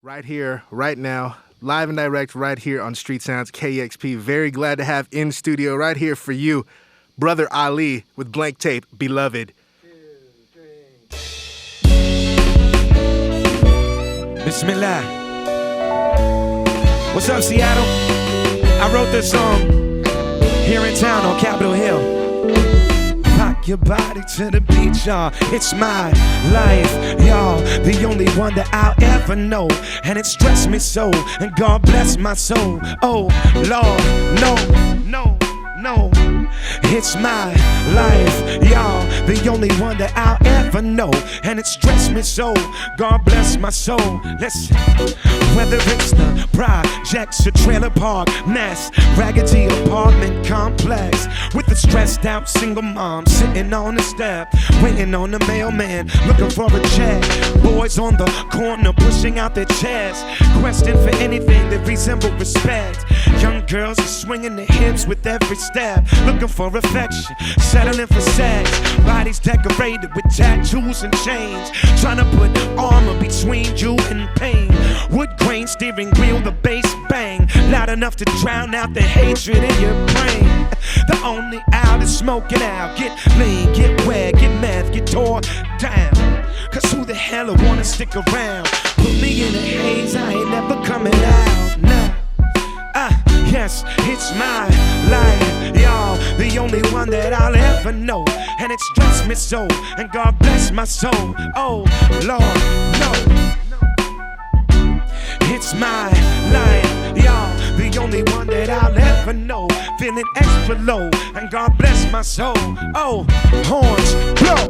Right here, right now, live and direct right here on Street Sounds KEXP. Very glad to have in studio right here for you, Brother Ali with Blank Tape, Beloved. Bismillah. What's up, Seattle? I wrote this song here in town on Capitol Hill. Rock your body to the beat, y'all. It's my life, y'all. The only one that I'll ever know. And it stressed me so, and God bless my soul. Oh, Lord, no. It's my life, y'all. The only one that I'll ever know. And it stressed me so, God bless my soul. Listen, whether it's the projects or trailer park mess, raggedy apartment complex, with a stressed out single mom sitting on the step, waiting on the mailman, looking for a check. Boys on the corner pushing out their chairs, questing for anything that resemble respect. Young girls are swinging their hips with every step, looking for affection, settling for sex. Bodies decorated with tattoos and chains, trying to put armor between you and pain. Wood grain steering wheel, the bass bang, loud enough to drown out the hatred in your brain. The only out is smoking out. Get lean, get wet, get meth, get tore down. Cause who the hell would wanna stick around? Put me in a haze, I ain't never coming out. Nah. Yes, it's my life, y'all. The only one that I'll ever know. And it stressed me so, and God bless my soul. Oh, Lord, no. It's my life, y'all. The only one that I'll ever know. Feeling extra low, and God bless my soul. Oh, horns, blow.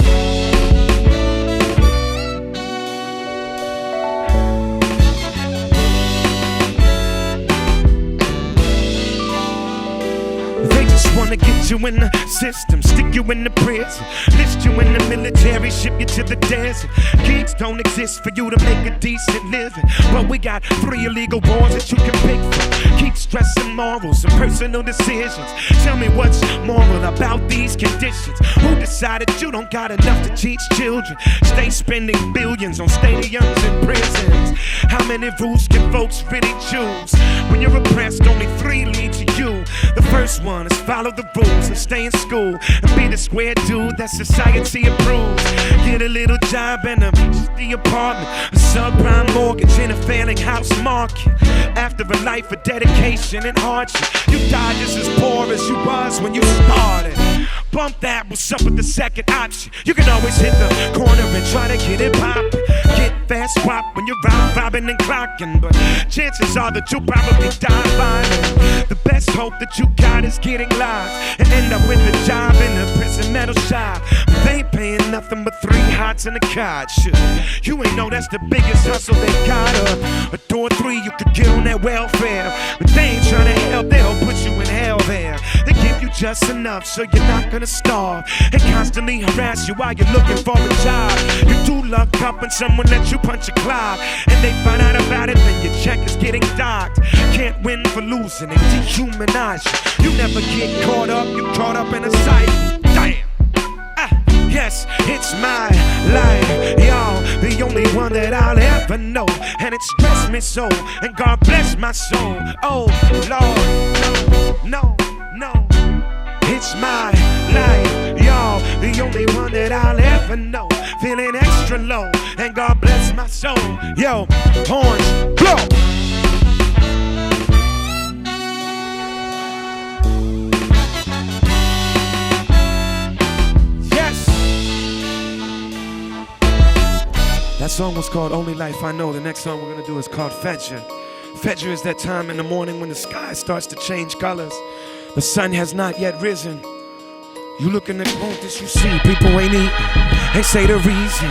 Wanna get you in the system, stick you in the prison, list you in the military, ship you to the desert. Gigs don't exist for you to make a decent living, but we got 3 illegal wars that you can pick from. Keep stressing morals and personal decisions. Tell me what's moral about these conditions. Who decided you don't got enough to teach children? Stay spending billions on stadiums and prisons. How many rules can folks really choose? When you're oppressed, only 3 lead to you. The first one is follow the rules and stay in school and be the square dude that society approves. Get a little job in a shitty apartment, a subprime mortgage in a failing house market. After a life of dedication and hardship, you die just as poor as you was when you started. Bump that, what's up with the second option? You can always hit the corner and try to get it poppin'. Get fast swap when you're out robbing and clocking, but chances are that you'll probably die violent. The best hope that you got is getting locked and end up with a job in a prison metal shop. But they ain't paying nothing but 3 hots and a cot. Shit, you ain't know that's the biggest hustle they got. A door 3 you could get on their welfare, but they ain't trying to help, they'll put you in hell there. They give you just enough so you're not gonna starve, and constantly harass you while you're looking for a job. You do luck up and someone lets you punch a clock, and they find out about it, then your check is getting docked. Can't win for losing, they dehumanize you. You never get caught up, you caught up in a cycle. Damn. Yes, it's my life, y'all. The only one that I'll ever know. And it stressed me so, and God bless my soul. Oh, Lord, no. It's my life, y'all. The only one that I'll ever know. Feeling extra low, and God bless my soul. Yo, horns, blow. That song was called Only Life I Know. The next song we're gonna do is called Fajr. Fajr is that time in the morning when the sky starts to change colors. The sun has not yet risen. You look in the quotas, you see people ain't eating. They say the reason,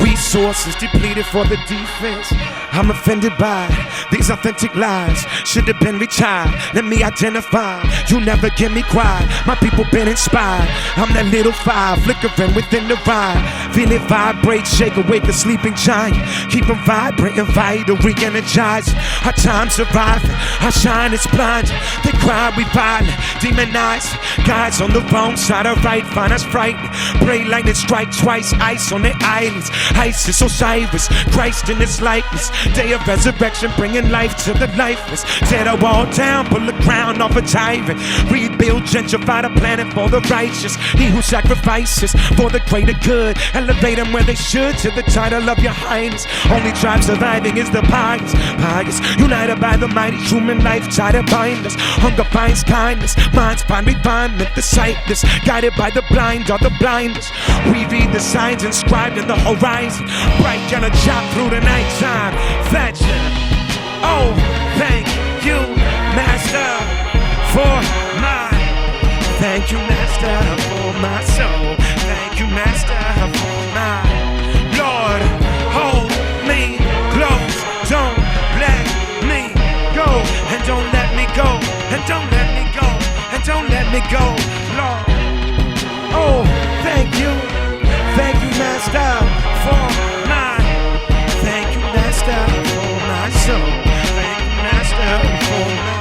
resources depleted for the defense. I'm offended by These authentic lies should have been retired. Let me identify. You never get me quiet. My people been inspired. I'm that little fire flickering within the ride. Feel it vibrate, shake awake a sleeping giant. Keep them vibrating, vital, re-energized. Our time surviving, our shine is blind. They cry, we violent, demonized. Guys on the wrong side of right, find us frightened. Pray lightning strike twice, ice on their islands. Isis, Osiris, Christ in his likeness. Day of resurrection, bringing life to the lifeless. Tear the wall down, pull the crown off a tyrant. Rebuild, gentrify the planet for the righteous. He who sacrifices for the greater good. Elevate them where they should to the title of your highness. Only tribe surviving is the pious. Pious, united by the mighty human life, try to bind us. Hunger finds kindness, minds find refinement. The sightless, guided by the blind or the blinders. We read the signs inscribed in the horizon. Bright yellow chop through the nighttime. Fajr. Oh, thank you, Master, for my. Thank you, Master, for my soul. Thank you, Master, for my. Lord, hold me close. Don't let me go. And don't let me go. And don't let me go. And don't let me go. Lord. Oh, thank you. Thank you, Master, for my. Thank you, Master, for my soul. Thank you, Master, for my.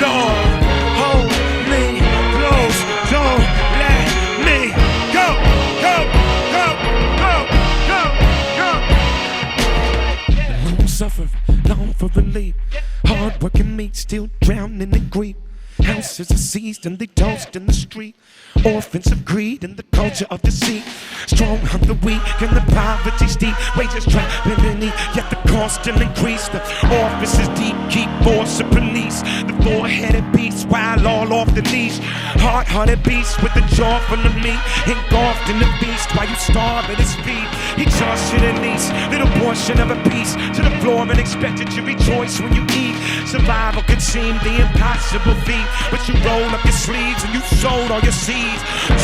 Lord, hold me close. Don't let me go. Go, go, go, go, go, go. Long suffering, long for relief. Hard working me, still drowning in grief. Houses are seized and they toast in the street. Orphans of greed and the culture of deceit. Strong on the weak and the poverty's deep. Wages trapping beneath, yet the cost still increase. The office is deep, keep force of police. The four-headed beast, wild all off the leash. Hard-hearted beast with the jaw full of meat. Engulfed in the beast while you starve at his feet. Exhaustion and least, little portion of a piece. To the floor and expected to rejoice when you eat. Survival could seem the impossible feat. But you roll up your sleeves and you sowed all your seeds.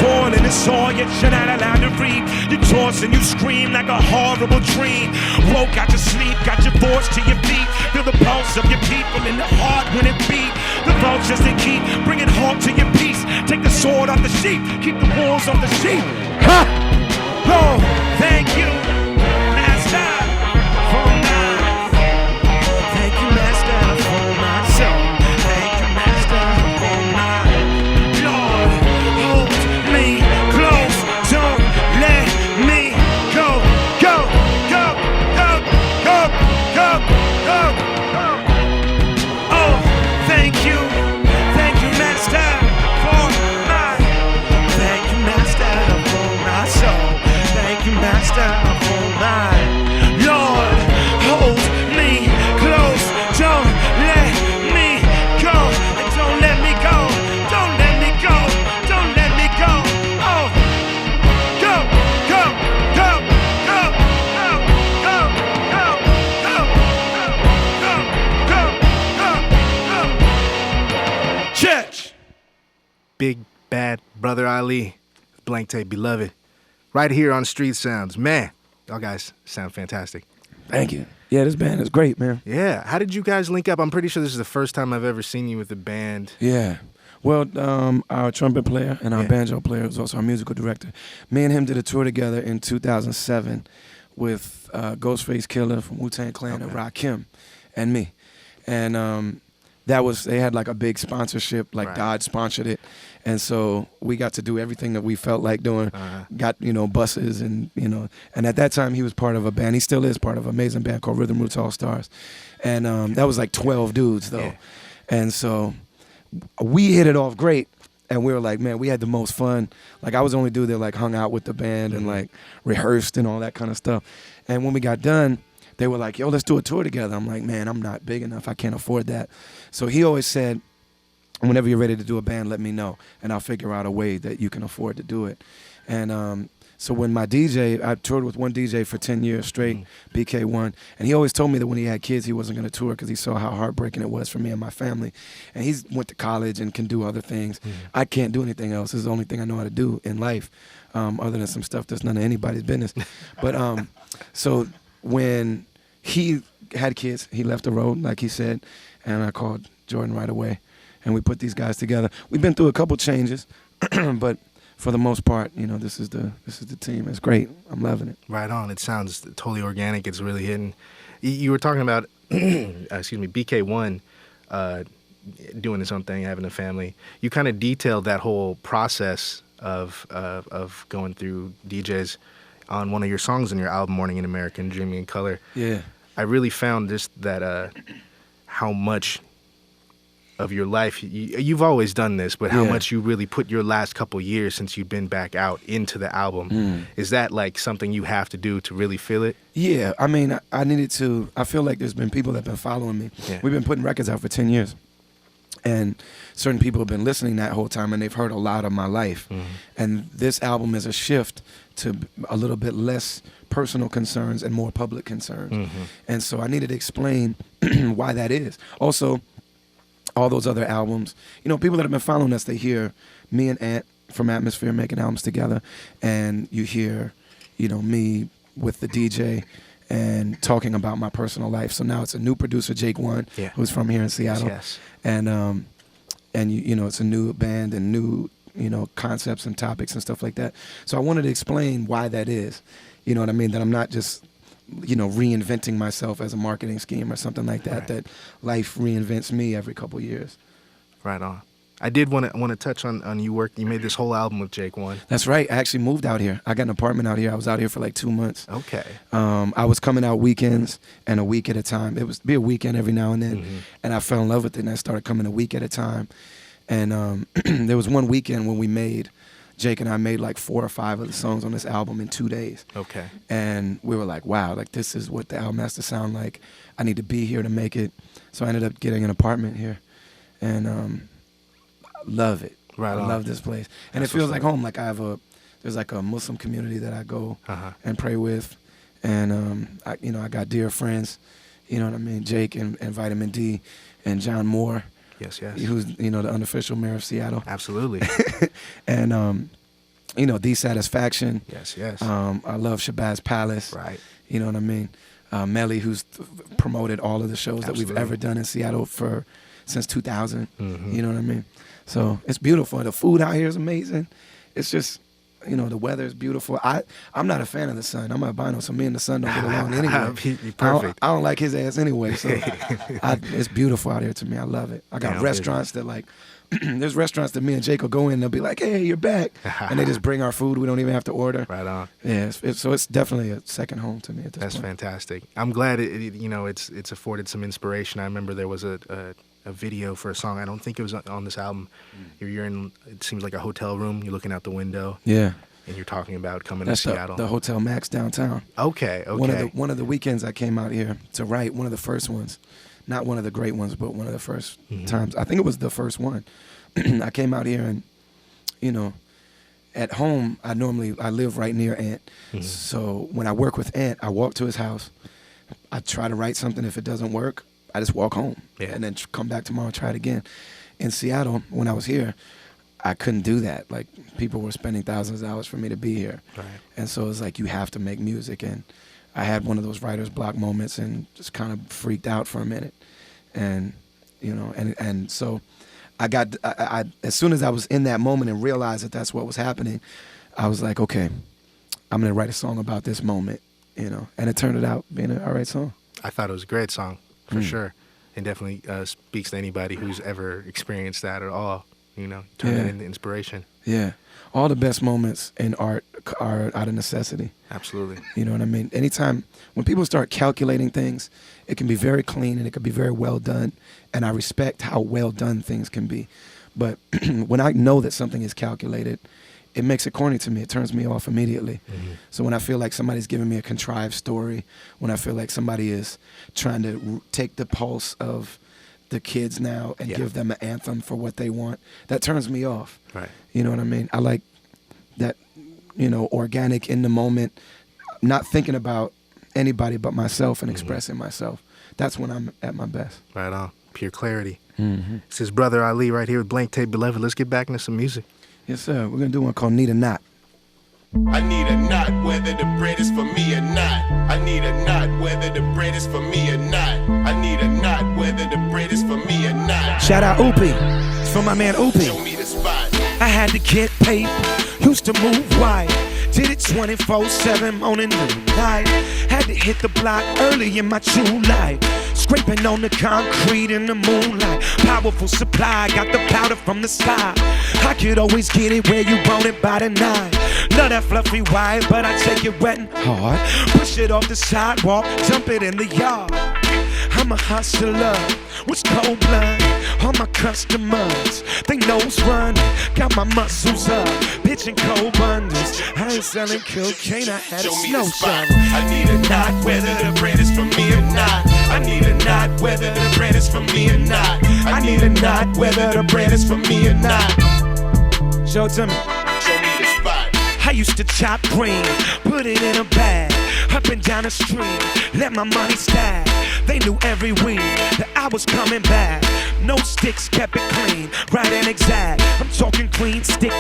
Toiling and soil, yet you're not allowed to reap. You toss and you scream like a horrible dream. Woke out your sleep, got your voice to your feet. Feel the pulse of your people in the heart when it beat. The vultures they keep bringing halt to your peace. Take the sword off the sheep, keep the wolves off the sheep. Ha! Oh, thank you, Master, for my. Thank you, Master, for my soul. Thank you, Master, for my. Lord, hold me close. Don't let me go. Go, go, go, go, go, go, go. Oh, thank you, Master, for my. Thank you, Master, for my soul. Thank you, Master, for my. Lord, hold me close. Don't let me go. And don't let me go. Don't let me go. Don't let me go. Oh, go, go, go, go, go, go, go, go, go, go, go, go. Church. Big bad brother Ali, Blank Tape, beloved, right here on Street Sounds. Man, y'all guys sound fantastic. Thank you. Yeah, this band is great, man. Yeah, how did you guys link up? I'm pretty sure this is the first time I've ever seen you with the band. Yeah. Well, our trumpet player and our banjo player was also our musical director. Me and him did a tour together in 2007 with Ghostface Killer from Wu-Tang Clan and Rakim and me. And they had like a big sponsorship, like Dodge sponsored it. And so we got to do everything that we felt like doing. Got, buses and, and at that time he was part of a band. He still is part of an amazing band called Rhythm Roots All Stars. And that was like 12 dudes though. Yeah. And so we hit it off great. And we were like, man, we had the most fun. Like I was the only dude that like hung out with the band and like rehearsed and all that kind of stuff. And when we got done, they were like, yo, let's do a tour together. I'm like, man, I'm not big enough. I can't afford that. So he always said, whenever you're ready to do a band, let me know, and I'll figure out a way that you can afford to do it. And so when my DJ, I toured with one DJ for 10 years straight, BK1, and he always told me that when he had kids, he wasn't going to tour because he saw how heartbreaking it was for me and my family. And he went to college and can do other things. I can't do anything else. This is the only thing I know how to do in life, other than some stuff that's none of anybody's business. But so when he had kids. He left the road, like he said, and I called Jordan right away, and we put these guys together. We've been through a couple changes, but for the most part, you know, this is the team. It's great. I'm loving it. Right on. It sounds totally organic. It's really hitting. You were talking about, excuse me, BK1 doing his own thing, having a family. You kind of detailed that whole process of going through DJs on one of your songs in your album, Morning in America and Dreaming in Color. Yeah. I really found just that how much of your life, you've always done this, but how much you really put your last couple years since you've been back out into the album. Is that like something you have to do to really feel it? Yeah, I mean, I needed to. I feel like there's been people that have been following me. Yeah. We've been putting records out for 10 years. And certain people have been listening that whole time, and they've heard a lot of my life. And this album is a shift to a little bit less personal concerns and more public concerns. And so I needed to explain why that is. Also, all those other albums, you know, people that have been following us, they hear me and Ant from Atmosphere making albums together, and you hear, you know, me with the DJ and talking about my personal life. So now it's a new producer, Jake One, who's from here in Seattle. Yes. And you know, it's a new band and new, you know, concepts and topics and stuff like that. So I wanted to explain why that is. You know what I mean? That I'm not just, you know, reinventing myself as a marketing scheme or something like that. Right. That life reinvents me every couple years. Right on. I did want to touch on you made this whole album with Jake One. That's right. I actually moved out here. I got an apartment out here. I was out here for like 2 months. Okay. I was coming out weekends and a week at a time. It was be a weekend every now and then, and I fell in love with it. And I started coming a week at a time. And there was one weekend when Jake and I made like 4 or 5 of the songs on this album in 2 days. Okay. And we were like, wow, like this is what the album has to sound like. I need to be here to make it. So I ended up getting an apartment here, and love it. Right I on. love this place. And That's it feels what's like up. home. Like there's like a Muslim community that I go and pray with. And, I got dear friends, you know what I mean? Jake and Vitamin D and John Moore. Yes, yes. Who's, you know, the unofficial mayor of Seattle. Absolutely. And, you know, Dissatisfaction. Yes, yes. I love Shabazz Palace. Right. You know what I mean? Melly, who's promoted all of the shows that we've ever done in Seattle since 2000. You know what I mean? So it's beautiful. The food out here is amazing. It's just, you know, the weather is beautiful. I'm not a fan of the sun. I'm albino, so me and the sun don't get along anyway. Perfect. I don't like his ass anyway. So it's beautiful out here to me. I love it. I got restaurants that like, there's restaurants that me and Jake will go in and they'll be like, hey, you're back. And they just bring our food. We don't even have to order. Right on. Yeah, so it's definitely a second home to me at this point. That's fantastic. I'm glad it's afforded some inspiration. I remember there was a video for a song. I don't think it was on this album. You're in, it seems like a hotel room. You're looking out the window. Yeah. And you're talking about coming to Seattle. The Hotel Max downtown. Okay. One of the weekends I came out here to write, one of the first ones. Not one of the great ones, but one of the first times. I think it was the first one. I came out here and, you know, at home, I live right near Ant. So when I work with Ant, I walk to his house. I try to write something. If it doesn't work, I just walk home and then come back tomorrow and try it again. In Seattle, when I was here, I couldn't do that. Like, people were spending thousands of dollars for me to be here. Right. And so it's like, you have to make music. And I had one of those writer's block moments and just kind of freaked out for a minute. And, you know, and so I as soon as I was in that moment and realized that that's what was happening, I was like, okay, I'm going to write a song about this moment, you know. And it turned out being an all right song. I thought it was a great song, for sure. And definitely speaks to anybody who's ever experienced that at all, you know, turn it into inspiration. Yeah. All the best moments in art are out of necessity. Absolutely. You know what I mean? Anytime, when people start calculating things, it can be very clean and it can be very well done. And I respect how well done things can be. But when I know that something is calculated, it makes it corny to me. It turns me off immediately. So when I feel like somebody's giving me a contrived story, when I feel like somebody is trying to take the pulse of the kids now and give them an anthem for what they want, that turns me off. Right. You know what I mean? I like that, you know, organic, in the moment, not thinking about anybody but myself and expressing myself. That's when I'm at my best. Right on. Pure clarity. It's his brother Ali right here with Blank Tape Beloved. Let's get back into some music. Yes, sir. We're going to do one called Need a Knot. I need a knot, whether the bread is for me or not. I need a knot, whether the bread is for me or not. I need a knot, whether the bread is for me or not. Shout out Oopie, it's for my man Oopie. Show me the spot. I had to get paid, used to move wide. Did it 24/7, morning and night. Had to hit the block early in my true life. Scraping on the concrete in the moonlight. Powerful supply, got the powder from the sky. I could always get it where you want it by the night. Love that fluffy white, but I take it wet and hard. Push it off the sidewalk, dump it in the yard. I'm a hustler, with cold blood. All my customers, they nose run. Got my muscles up, pitching cold bundles. I ain't selling cocaine, I had a snow shovel. I need a knot, whether the bread is for me or not. I need a knot, whether the bread is for me or not. I need a knot, whether the bread is for me or not. Show it to me. Show me the spot. I used to chop green, put it in a bag, up and down the street, let my money stack. They knew every week that I was coming back. No sticks, kept it clean, right and exact. I'm talking clean, sticky,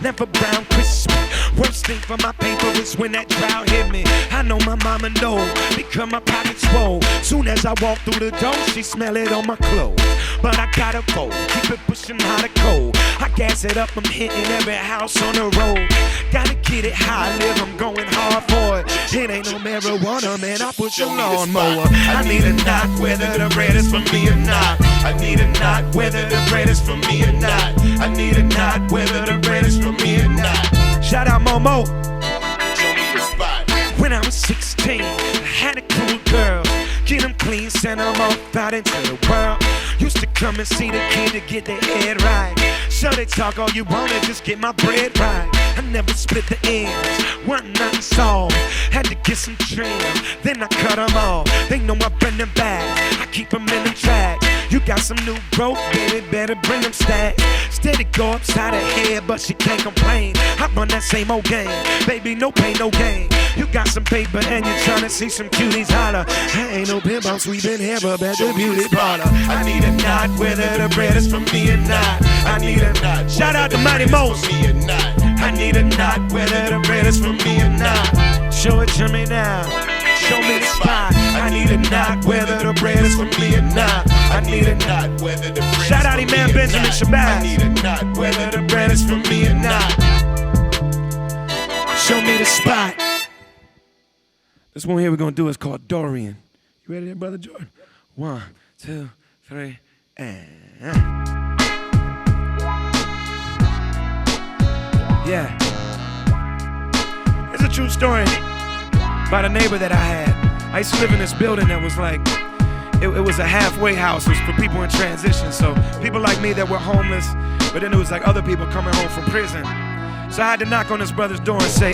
never brown, crispy. Worst thing for my paper is when that drought hit me. I know my mama know, because my pockets swole. Soon as I walk through the door, she smell it on my clothes. But I gotta fold, keep it pushing hot or cold. I gas it up, I'm hitting every house on the road. Gotta get it how I live, I'm going hard for it. It ain't no marijuana, man, I push a lawnmower. I need a knot, whether the bread is for me or not. I need a knot, whether the bread is for me or not. I need a knot, whether the bread is for me or not. Shout out Momo. Show me the spot. When I was 16, I had a cool girl. Get them clean, send them off out into the world. Used to come and see the kid to get their head right. So they talk all you wanna, just get my bread right. I never split the ends, wasn't nothing soft. Had to get some trim, then I cut them off. They know I bring them back, I keep them in the track. You got some new broke, baby, better bring them stacks. Steady go upside her head, but she can't complain. I run that same old game, baby, no pain, no gain. You got some paper and you're trying to see some cuties holler. I ain't no pimp, I'm sweeping hair up at the beauty parlor. I need a knot, whether the bread is for me or not. I need a knot. Shout out to Mighty Most. Me or not. I need a knot, whether the bread is for me or not. Show it to me now. Show me the spot. I need a knot, whether the bread is for me or not. I need a knot, whether the bread Shout is out for to me man or Benjamin not. Shabazz. I need a knot, whether the bread is for me or not. Show me the spot. This one here we're gonna do is called Dorian. You ready there, brother Jordan? 1, 2, 3, and Yeah. It's a true story about a neighbor that I had. I used to live in this building that was like, it was a halfway house. It was for people in transition. So people like me that were homeless, but then it was like other people coming home from prison. So I had to knock on his brother's door and say,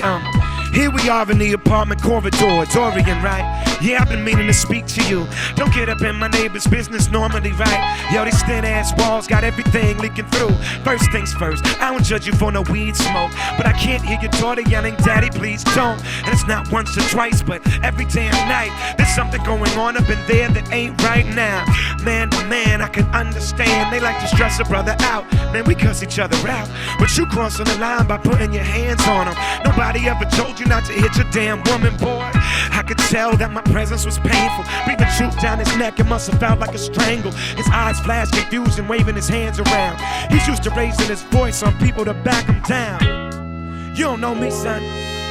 here we are in the apartment corridor, Dorian, right? Yeah, I've been meaning to speak to you. Don't get up in my neighbor's business normally, right? Yo, these thin-ass walls got everything leaking through. First things first, I don't judge you for no weed smoke, but I can't hear your daughter yelling, Daddy, please don't. And it's not once or twice, but every damn night. There's something going on up in there that ain't right now. Man to man, I can understand. They like to stress a brother out. Man, we cuss each other out, but you crossing the line by putting your hands on them. Nobody ever told you not to hit your damn woman, boy. I could tell that my presence was painful. Breathing truth down his neck, it must have felt like a strangle. His eyes flashed confused and waving his hands around. He's used to raising his voice on people to back him down. You don't know me, son.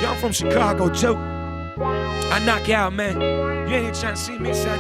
Yo, I'm from Chicago, joke. I knock you out, man. You ain't trying to see me, son.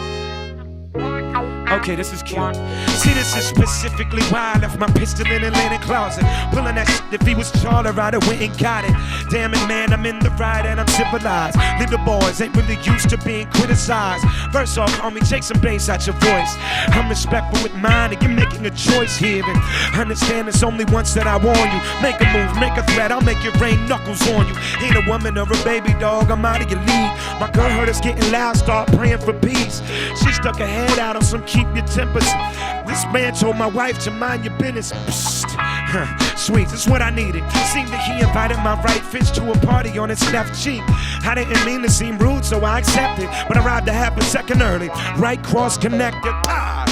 Okay, this is cute. See, this is specifically why I left my pistol in the linen closet. Pulling that shit, if he was Charlie, I'd have went and got it. Damn it, man, I'm in the ride and I'm civilized. Leave the boys, ain't really used to being criticized. First off, homie, take some bass out your voice. I'm respectful with mine and you're making a choice here. And understand it's only once that I warn you. Make a move, make a threat, I'll make it rain knuckles on you. Ain't a woman or a baby dog, I'm out of your league. My girl heard us getting loud, start praying for peace. She stuck her head out on some keep your tempers. This man told my wife to mind your business. Psst. Sweet, that's what I needed. Seemed that he invited my right fist to a party on his left cheek. I didn't mean to seem rude, so I accepted. But I arrived a half a second early. Right cross connected.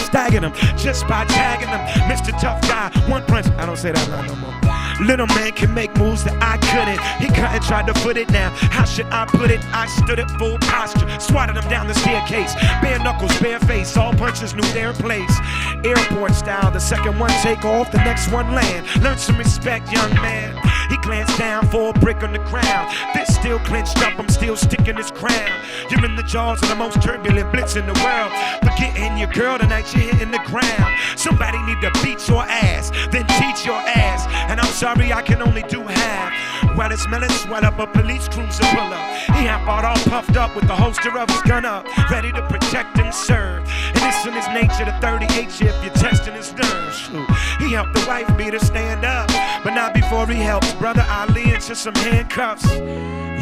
Staggered him just by tagging him. Mr. Tough Guy, one punch. I don't say that line no more. Little man can make moves that I couldn't. He cut and tried to foot it now. How should I put it? I stood at full posture, swatted him down the staircase. Bare knuckles, bare face, all punches knew their place. Airport style, the second one take off, the next one land. Learn some respect, young man. He glanced down for a brick on the ground. Fist still clenched up, I'm still sticking his crown. You're in the jaws of the most turbulent blitz in the world. Forgetting your girl tonight, you're hitting the ground. Somebody need to beat your ass, then teach your ass. And I'm sorry, I can only do half. While it's smelling sweat up, a police cruiser pull up. He hop out all puffed up with the holster of his gun up, ready to protect and serve. And it's in his nature to 38 if you're testing his nerves. Shoot. He helped the wife beater stand up, but not before he helped Brother Ali into some handcuffs.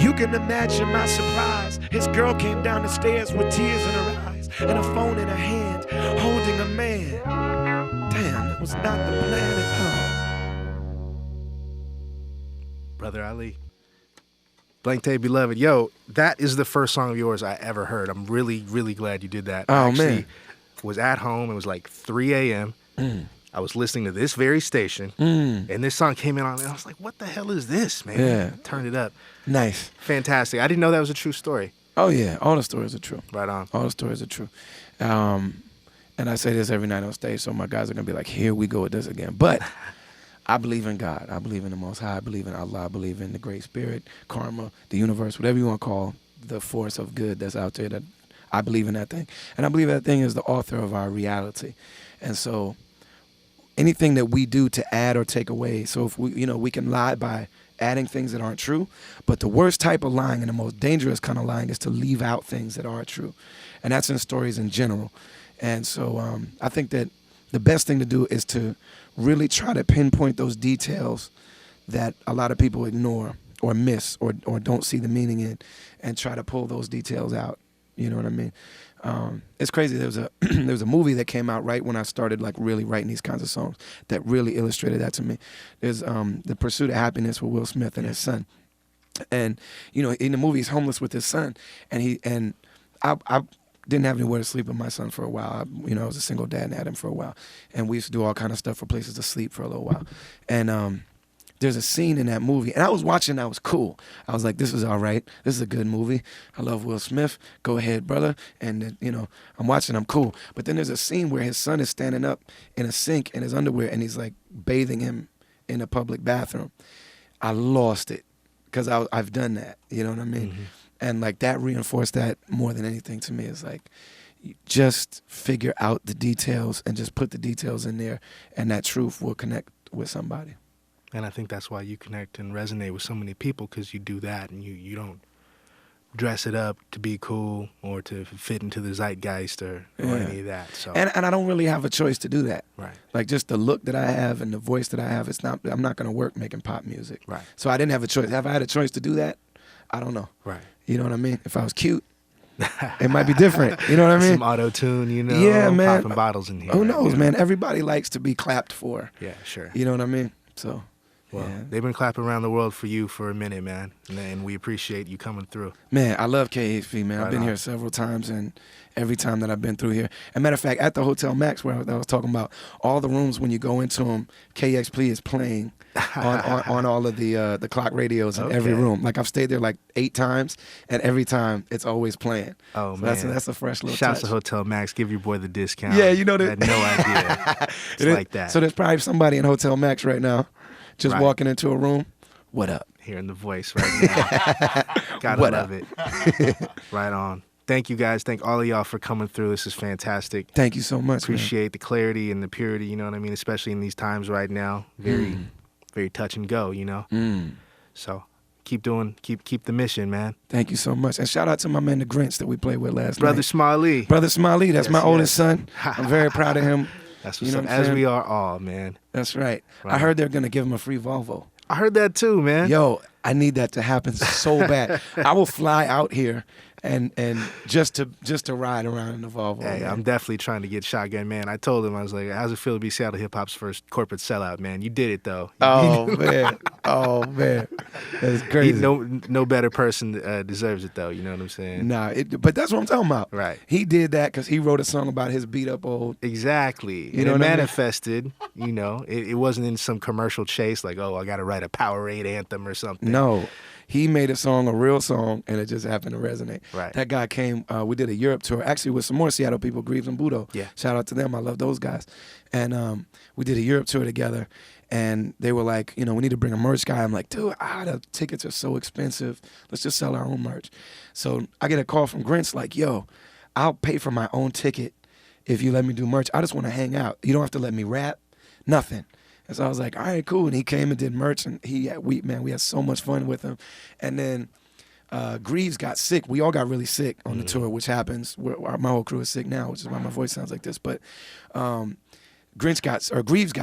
You can imagine my surprise. His girl came down the stairs with tears in her eyes and a phone in her hand, holding a man. Damn, that was not the plan at all. Brother Ali. Blank Tape Beloved. Yo, that is the first song of yours I ever heard. I'm really, really glad you did that. Oh, I actually man. was at home. It was like 3 a.m. I was listening to this very station, and this song came in on, and I was like, what the hell is this, man? Yeah. Turned it up. Nice. Fantastic. I didn't know that was a true story. Oh, yeah. All the stories are true. Right on. All the stories are true. And I say this every night on stage, so my guys are going to be like, here we go with this again. But I believe in God. I believe in the Most High. I believe in Allah. I believe in the Great Spirit, karma, the universe, whatever you want to call the force of good that's out there. That I believe in that thing. And I believe that thing is the author of our reality. And so anything that we do to add or take away, so if we can lie by adding things that aren't true, but the worst type of lying and the most dangerous kind of lying is to leave out things that are true. And that's in stories in general. And so I think that the best thing to do is to really try to pinpoint those details that a lot of people ignore or miss or don't see the meaning in, and try to pull those details out. You know what I mean? It's crazy. There was a movie that came out right when I started like really writing these kinds of songs that really illustrated that to me. There's The Pursuit of Happiness with Will Smith and his son. And in the movie he's homeless with his son, and I didn't have anywhere to sleep with my son for a while. I was a single dad and had him for a while, and we used to do all kind of stuff for places to sleep for a little while. And there's a scene in that movie, and I was watching, I was cool. I was like, this is all right. This is a good movie. I love Will Smith. Go ahead, brother. And, I'm watching, I'm cool. But then there's a scene where his son is standing up in a sink in his underwear, and he's like bathing him in a public bathroom. I lost it because I've done that. You know what I mean? Mm-hmm. And like that reinforced that more than anything to me. It's like, just figure out the details and just put the details in there, and that truth will connect with somebody. And I think that's why you connect and resonate with so many people, because you do that and you don't dress it up to be cool or to fit into the zeitgeist or any of that. So and I don't really have a choice to do that. Right. Like just the look that I have and the voice that I have, I'm not going to work making pop music. Right. So I didn't have a choice. Have I had a choice to do that? I don't know. Right. You know what I mean? If I was cute, it might be different. You know what I mean? Some auto-tune, Yeah, man. popping bottles in here. Who knows, man? Everybody likes to be clapped for. Yeah, sure. You know what I mean? So... Well, yeah. They've been clapping around the world for you for a minute, man, and we appreciate you coming through. Man, I love KEXP, man. Right I've been here several times, and every time that I've been through here. As a matter of fact, at the Hotel Max, where I was talking about, all the rooms, when you go into them, KEXP is playing on all of the clock radios in every room. Like, I've stayed there like 8 times, and every time it's always playing. Oh, so man. That's a fresh little Shouts touch. to Hotel Max. Give your boy the discount. Yeah, you know that. I had no idea. It's like that. So there's probably somebody in Hotel Max right now just walking into a room. What up? Hearing the voice right now. Gotta love it. Right on. Thank you guys. Thank all of y'all for coming through. This is fantastic. Thank you so much. Appreciate the clarity and the purity, you know what I mean? Especially in these times right now. Very, very touch and go, you know? So keep the mission, man. Thank you so much. And shout out to my man, the Grinch, that we played with last night. Brother Smiley. Brother Smiley, that's my oldest son. I'm very proud of him. That's what's up. As we are all, man. That's right. I heard they're going to give him a free Volvo. I heard that too, man. Yo, I need that to happen so bad. I will fly out here and just to ride around in the Volvo. Hey, man. I'm definitely trying to get Shotgun Man. I told him, I was like, how's it feel to be Seattle hip hop's first corporate sellout, man? You did it though. Oh man, that's crazy. No better person deserves it though. You know what I'm saying? Nah, but that's what I'm talking about. Right. He did that because he wrote a song about his beat up old. Exactly. You know what I mean? Manifested. You know, it wasn't in some commercial chase like, oh, I got to write a Powerade anthem or something. No, he made a song, a real song, and it just happened to resonate. Right. That guy came. We did a Europe tour, actually with some more Seattle people, Greaves and Budo. Yeah. Shout out to them. I love those guys. And we did a Europe tour together, and they were like, we need to bring a merch guy. I'm like, dude, the tickets are so expensive. Let's just sell our own merch. So I get a call from Grinch like, yo, I'll pay for my own ticket if you let me do merch. I just want to hang out. You don't have to let me rap, nothing. And so I was like, all right, cool. And he came and did merch, and we had so much fun with him. And then Greaves got sick. We all got really sick on the tour, which happens. My whole crew is sick now, which is why my voice sounds like this. But Greaves got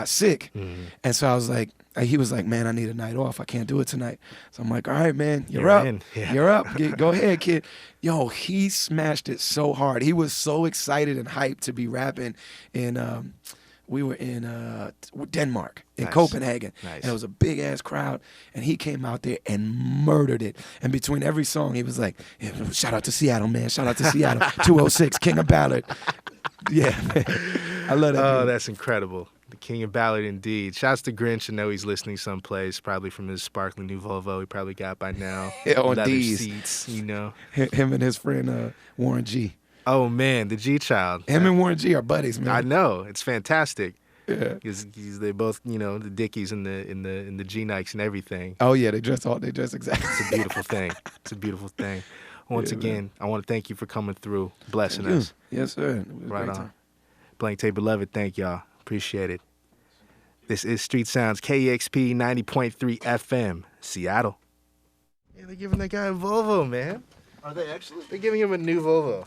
sick, and so I was like, he was like, man, I need a night off. I can't do it tonight. So I'm like, all right, man, you're up. Yeah. You're up. Go ahead, kid. Yo, he smashed it so hard. He was so excited and hyped to be rapping in. We were in Denmark, in Copenhagen, and it was a big-ass crowd, and he came out there and murdered it. And between every song, he was like, shout out to Seattle, man. Shout out to Seattle. 206, King of Ballad. Yeah, man. I love that. Oh, dude. that's incredible. The King of Ballad indeed. Shouts to Grinch. I know he's listening someplace, probably from his sparkling new Volvo he probably got by now. On Leather D's. seats, Him and his friend Warren G. Oh, man, the G-Child. Him and Warren G are buddies, man. I know. It's fantastic. Yeah. They both, the Dickies and the G-Nikes and everything. Oh yeah, they dress exactly. It's a beautiful thing. It's a beautiful thing. Once again, I want to thank you for coming through, blessing us. Yes, sir. It was a Right great on. time. Blank Tape Beloved, thank y'all. Appreciate it. This is Street Sounds, KEXP 90.3 FM, Seattle. Yeah, they're giving that guy a Volvo, man. Are they actually? They're giving him a new Volvo.